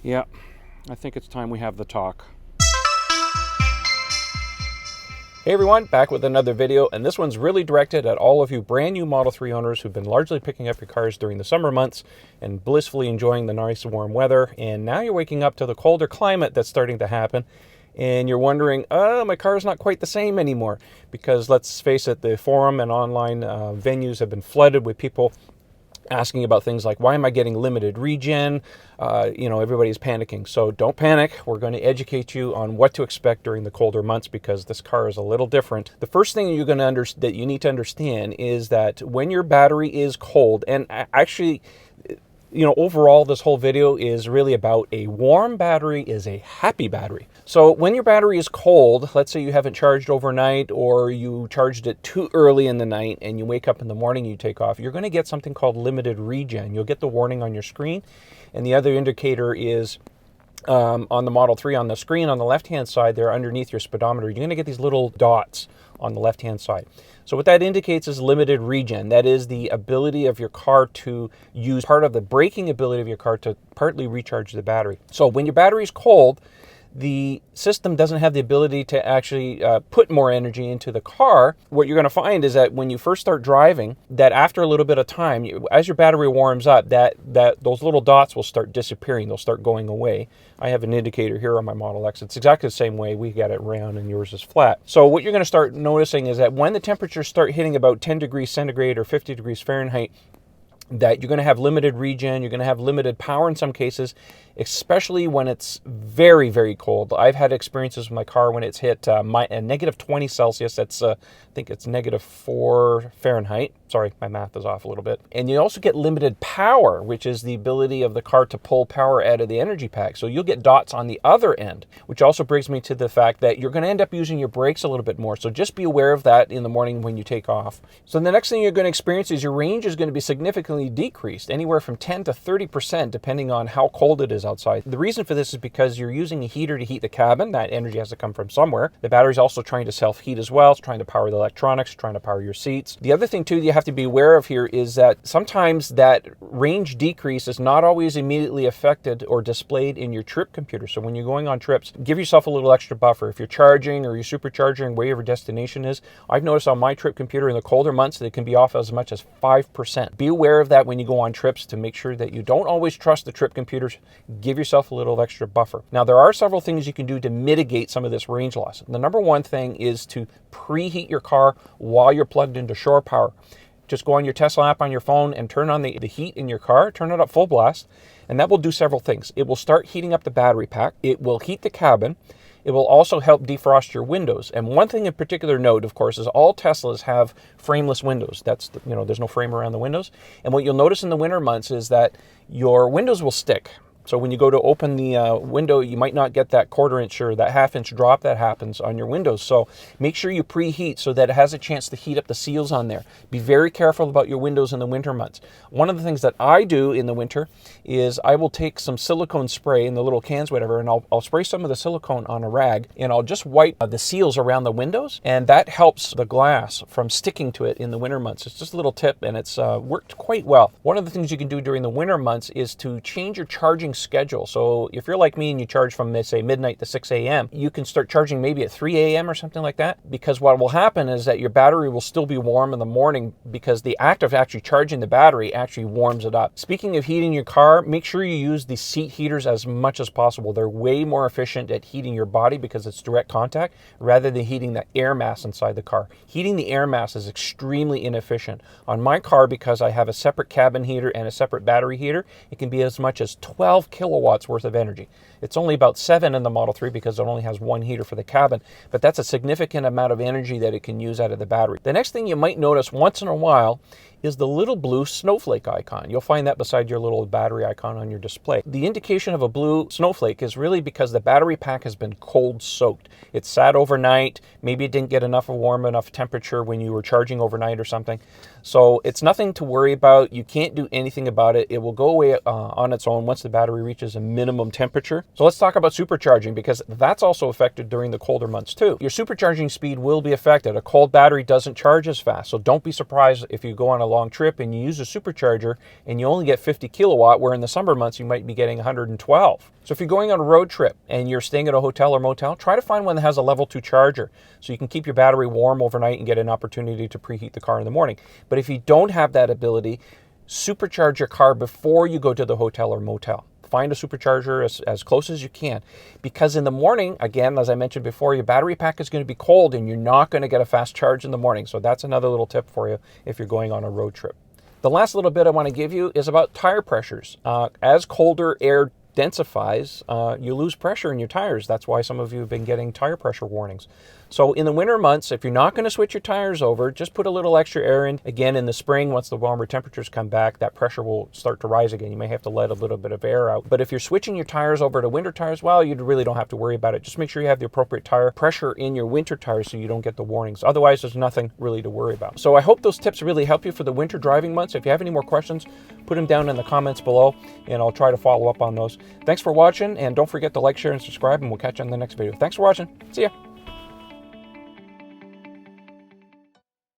Yeah, I think it's time we have the talk. Hey everyone, back with another video, and this one's really directed at all of you brand new Model 3 owners who've been largely picking up your cars during the summer months and blissfully enjoying the nice warm weather, and now you're waking up to the colder climate that's starting to happen, and you're wondering, my car's not quite the same anymore, because let's face it, the forum and online venues have been flooded with people asking about things like, why am I getting limited regen? Everybody's panicking. So don't panic. We're going to educate you on what to expect during the colder months because this car is a little different. The first thing you're going to that you need to understand is that when your battery is cold, and actually, overall, this whole video is really about a warm battery is a happy battery. So when your battery is cold, let's say you haven't charged overnight or you charged it too early in the night and you wake up in the morning, you take off, you're going to get something called limited regen. You'll get the warning on your screen. And the other indicator is on the Model 3 on the screen on the left-hand side there underneath your speedometer. You're going to get these little dots on the left-hand side. So what that indicates is limited regen. That is the ability of your car to use part of the braking ability of your car to partly recharge the battery. So when your battery is cold, the system doesn't have the ability to actually put more energy into the car. What you're going to find is that when you first start driving, that after a little bit of time, as your battery warms up, that those little dots will start disappearing. They'll start going away. I have an indicator here on my Model X. It's exactly the same way. We got it round and yours is flat. So what you're going to start noticing is that when the temperatures start hitting about 10 degrees centigrade or 50 degrees Fahrenheit, that you're going to have limited regen, you're going to have limited power in some cases, especially when it's very, very cold. I've had experiences with my car when it's hit negative 20 Celsius. That's, I think it's -4 Fahrenheit. Sorry, my math is off a little bit. And you also get limited power, which is the ability of the car to pull power out of the energy pack. So you'll get dots on the other end, which also brings me to the fact that you're going to end up using your brakes a little bit more. So just be aware of that in the morning when you take off. So the next thing you're going to experience is your range is going to be significantly decreased, anywhere from 10 to 30%, depending on how cold it is outside. The reason for this is because you're using a heater to heat the cabin. That energy has to come from somewhere. The battery's also trying to self-heat as well. It's trying to power the electronics, trying to power your seats. The other thing too that you have to be aware of here is that sometimes that range decrease is not always immediately affected or displayed in your trip computer. So when you're going on trips, give yourself a little extra buffer. If you're charging or you're supercharging, wherever your destination is, I've noticed on my trip computer in the colder months that it can be off as much as 5%. Be aware of that when you go on trips to make sure that you don't always trust the trip computers. Give yourself a little extra buffer. Now, there are several things you can do to mitigate some of this range loss. The number one thing is to preheat your car while you're plugged into shore power. Just go on your Tesla app on your phone and turn on the heat in your car, turn it up full blast, and that will do several things. It will start heating up the battery pack. It will heat the cabin. It will also help defrost your windows. And one thing in particular note, of course, is all Teslas have frameless windows. That's, there's no frame around the windows. And what you'll notice in the winter months is that your windows will stick. So when you go to open the window, you might not get that 1/4 inch or that 1/2 inch drop that happens on your windows. So make sure you preheat so that it has a chance to heat up the seals on there. Be very careful about your windows in the winter months. One of the things that I do in the winter is I will take some silicone spray in the little cans, whatever, and I'll spray some of the silicone on a rag, and I'll just wipe the seals around the windows, and that helps the glass from sticking to it in the winter months. It's just a little tip, and it's worked quite well. One of the things you can do during the winter months is to change your charging schedule. So if you're like me and you charge from, say, midnight to 6 a.m., you can start charging maybe at 3 a.m. or something like that, because what will happen is that your battery will still be warm in the morning because the act of actually charging the battery actually warms it up. Speaking of heating your car, make sure you use the seat heaters as much as possible. They're way more efficient at heating your body because it's direct contact rather than heating the air mass inside the car. Heating the air mass is extremely inefficient. On my car, because I have a separate cabin heater and a separate battery heater, it can be as much as 12 kilowatts worth of energy. It's only about 7 in the Model 3 because it only has one heater for the cabin, but that's a significant amount of energy that it can use out of the battery. The next thing you might notice once in a while is the little blue snowflake icon. You'll find that beside your little battery icon on your display. The indication of a blue snowflake is really because the battery pack has been cold soaked. It sat overnight. Maybe it didn't get enough warm enough temperature when you were charging overnight or something. So it's nothing to worry about. You can't do anything about it. It will go away on its own once the battery battery reaches a minimum temperature. So let's talk about supercharging, because that's also affected during the colder months too. Your supercharging speed will be affected. A cold battery doesn't charge as fast, so don't be surprised if you go on a long trip and you use a supercharger and you only get 50 kilowatt, where in the summer months you might be getting 112. So if you're going on a road trip and you're staying at a hotel or motel, try to find one that has a level 2 charger so you can keep your battery warm overnight and get an opportunity to preheat the car in the morning. But if you don't have that ability, supercharge your car before you go to the hotel or motel. Find a supercharger as close as you can, because in the morning, again, as I mentioned before, your battery pack is going to be cold and you're not going to get a fast charge in the morning. So that's another little tip for you if you're going on a road trip. The last little bit I want to give you is about tire pressures. As colder air densifies, you lose pressure in your tires. That's why some of you have been getting tire pressure warnings. So in the winter months, if you're not going to switch your tires over, just put a little extra air in. Again, in the spring, once the warmer temperatures come back, that pressure will start to rise again. You may have to let a little bit of air out. But if you're switching your tires over to winter tires, well, you really don't have to worry about it. Just make sure you have the appropriate tire pressure in your winter tires so you don't get the warnings. Otherwise, there's nothing really to worry about. So I hope those tips really help you for the winter driving months. If you have any more questions, put them down in the comments below, and I'll try to follow up on those. Thanks for watching, and don't forget to like, share, and subscribe, and we'll catch you on the next video. Thanks for watching. See ya.